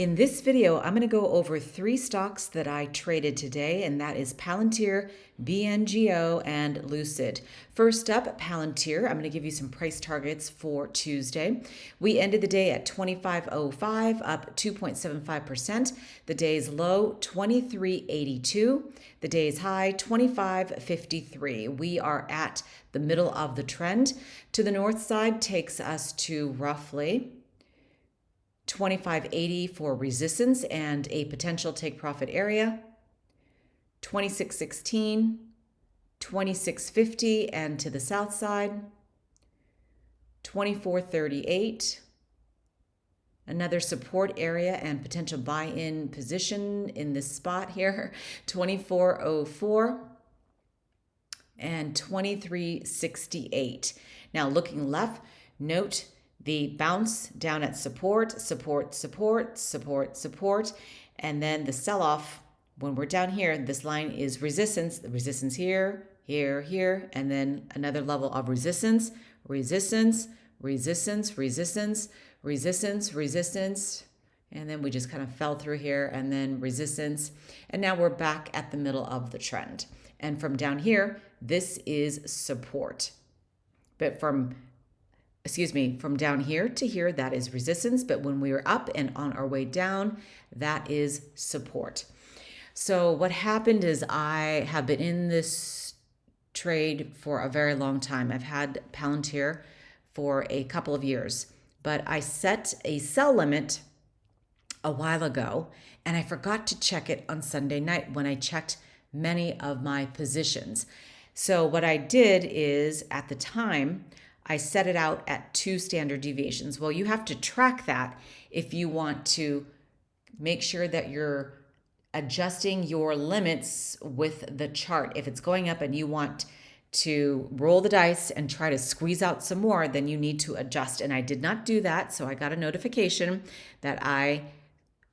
In this video, I'm going to go over 3 stocks that I traded today, and that is Palantir, BNGO, and Lucid. First up, Palantir. I'm going to give you some price targets for Tuesday. We ended the day at 25.05, up 2.75%. The day's low, 23.82. The day's high, 25.53. We are at the middle of the trend. To the north side takes us to roughly 25.80 for resistance and a potential take profit area, 26.16, 26.50, and to the south side, 24.38, another support area and potential buy-in position in this spot here, 24.04, and 23.68. Now looking left, note the bounce down at support, support, support, support, support, and then the sell-off when we're down here. This line is resistance, the resistance here, here, here, and then another level of resistance, resistance, resistance, resistance, resistance, resistance, and then we just kind of fell through here, and then resistance, and now we're back at the middle of the trend. And from down here, this is support. But from down here to here, that is resistance. But when we are up and on our way down, that is support. So what happened is I have been in this trade for a very long time. I've had Palantir for a couple of years, but I set a sell limit a while ago, and I forgot to check it on Sunday night when I checked many of my positions. So what I did is, at the time, I set it out at 2 standard deviations. Well, you have to track that if you want to make sure that you're adjusting your limits with the chart. If it's going up and you want to roll the dice and try to squeeze out some more, then you need to adjust. And I did not do that, so I got a notification that I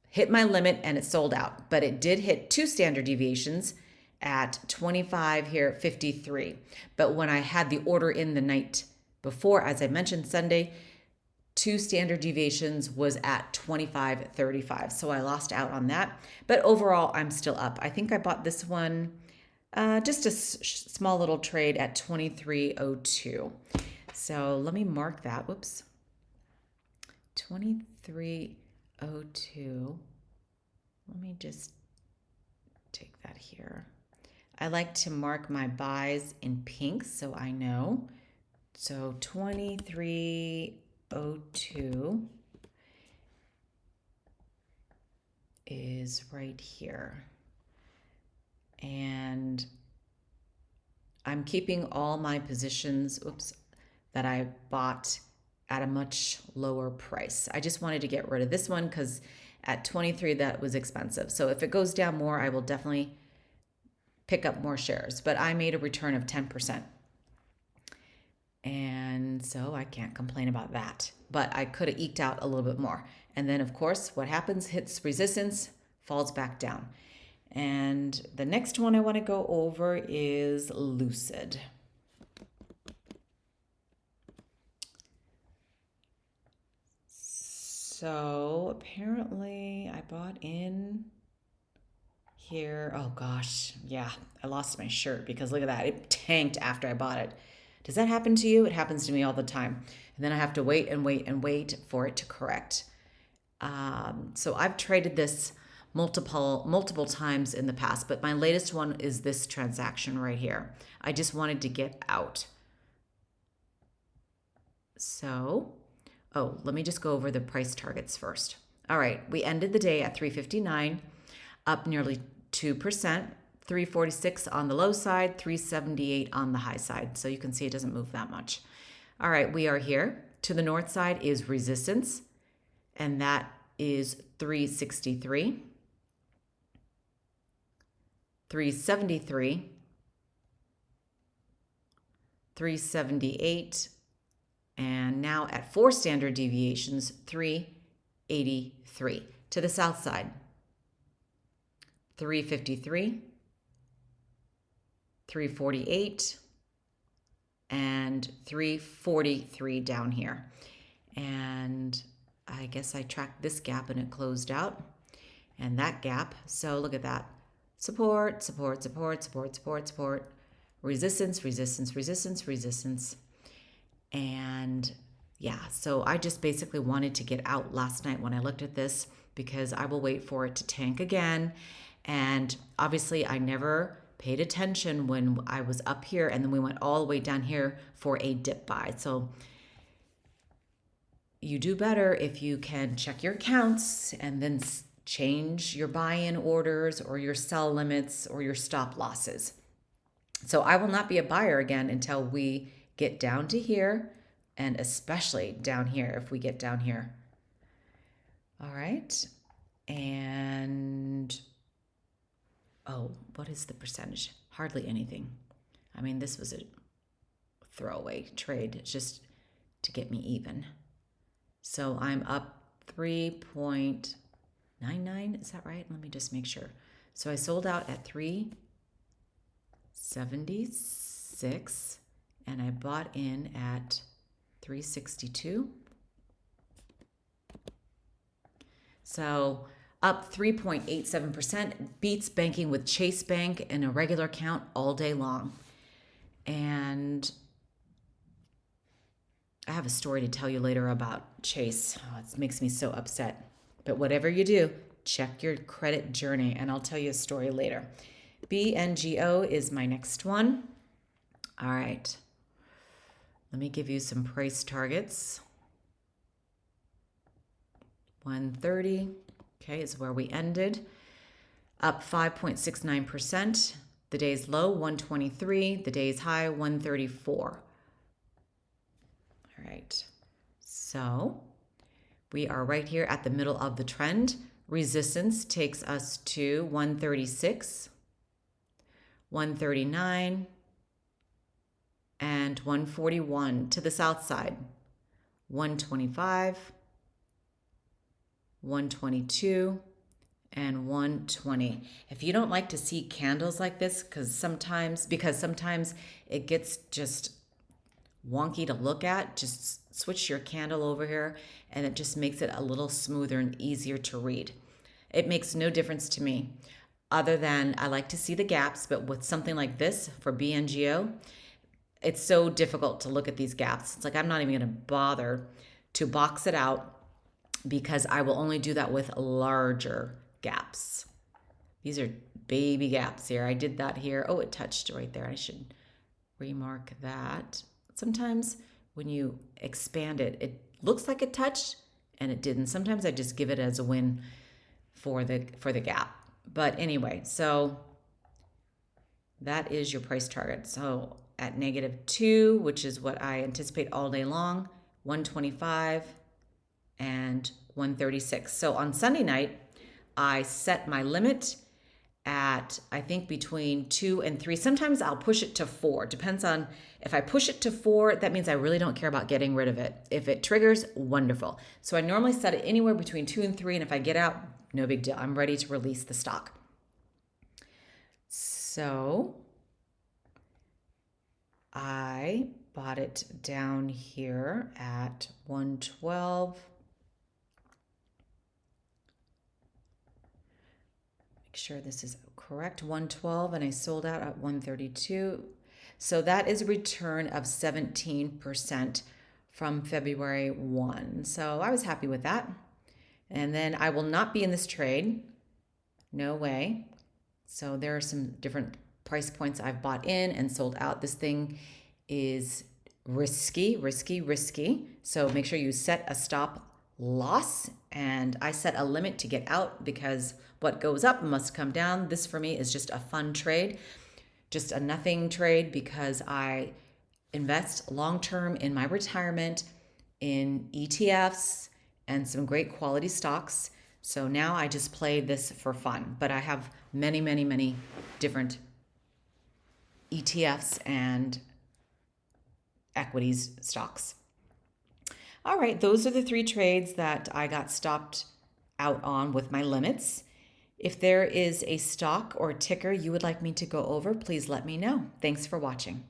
hit my limit and it sold out. But it did hit 2 standard deviations at 25 here, 53. But when I had the order in the night before, as I mentioned Sunday, 2 standard deviations was at 25.35. So I lost out on that. But overall, I'm still up. I think I bought this one, just a small little trade at 23.02. So let me mark that. Whoops. 23.02. Let me just take that here. I like to mark my buys in pink so I know. So 23.02 is right here. And I'm keeping all my positions, that I bought at a much lower price. I just wanted to get rid of this one because at 23 that was expensive. So if it goes down more, I will definitely pick up more shares. But I made a return of 10%. And so I can't complain about that. But I could have eked out a little bit more. And then, of course, what happens? Hits resistance, falls back down. And the next one I want to go over is Lucid. So apparently I bought in here. Oh gosh, yeah, I lost my shirt because look at that. It tanked after I bought it. Does that happen to you? It happens to me all the time. And then I have to wait and wait and wait for it to correct. So I've traded this multiple times in the past, but my latest one is this transaction right here. I just wanted to get out. So, let me just go over the price targets first. All right, we ended the day at 359, up nearly 2%. 346 on the low side, 378 on the high side. So you can see it doesn't move that much. All right, we are here. To the north side is resistance, and that is 363, 373, 378, and now at 4 standard deviations, 383. To the south side, 353, 348, and 343 down here. And I guess I tracked this gap and it closed out, and that gap. So look at that. Support, support, support, support, support, support, resistance, resistance, resistance, resistance. And yeah, so I just basically wanted to get out last night when I looked at this because I will wait for it to tank again. And obviously I never paid attention when I was up here and then we went all the way down here for a dip buy. So you do better if you can check your accounts and then change your buy-in orders or your sell limits or your stop losses. So I will not be a buyer again until we get down to here, and especially down here if we get down here. All right. And oh, what is the percentage? Hardly anything. I mean, this was a throwaway trade just to get me even. So I'm up 3.99. Is that right? Let me just make sure. So I sold out at 376 and I bought in at 362. So up 3.87%, beats banking with Chase Bank in a regular account all day long. And I have a story to tell you later about Chase. Oh, it makes me so upset. But whatever you do, check your credit journey, and I'll tell you a story later. BNGO is my next one. All right. Let me give you some price targets. 130, okay, is where we ended. Up 5.69%. The day's low, 123. The day's high, 134. All right, so we are right here at the middle of the trend. Resistance takes us to 136, 139, and 141 to the south side. 125, 122, and 120. If you don't like to see candles like this, because sometimes it gets just wonky to look at, just switch your candle over here and it just makes it a little smoother and easier to read. It makes no difference to me other than I like to see the gaps, but with something like this for BNGO, it's so difficult to look at these gaps. It's like I'm not even going to bother to box it out because I will only do that with larger gaps. These are baby gaps here. I did that here. Oh, it touched right there. I should remark that. Sometimes when you expand it, it looks like it touched and it didn't. Sometimes I just give it as a win for the gap. But anyway, so that is your price target. So at -2, which is what I anticipate all day long, 125 and 136. So on Sunday night, I set my limit at, I think, between 2 and 3. Sometimes I'll push it to 4. Depends on if I push it to 4, that means I really don't care about getting rid of it. If it triggers, wonderful. So I normally set it anywhere between 2 and 3. And if I get out, no big deal. I'm ready to release the stock. So I bought it down here at 112. Sure this is correct, 112, and I sold out at 132. So that is a return of 17% from February 1. So I was happy with that. And then I will not be in this trade. No way. So there are some different price points I've bought in and sold out. This thing is risky. So make sure you set a stop loss, and I set a limit to get out because what goes up must come down. This for me is just a fun trade, just a nothing trade, because I invest long-term in my retirement in ETFs and some great quality stocks. So now I just play this for fun, but I have many different ETFs and equities stocks. All right, those are the 3 trades that I got stopped out on with my limits. If there is a stock or ticker you would like me to go over, please let me know. Thanks for watching.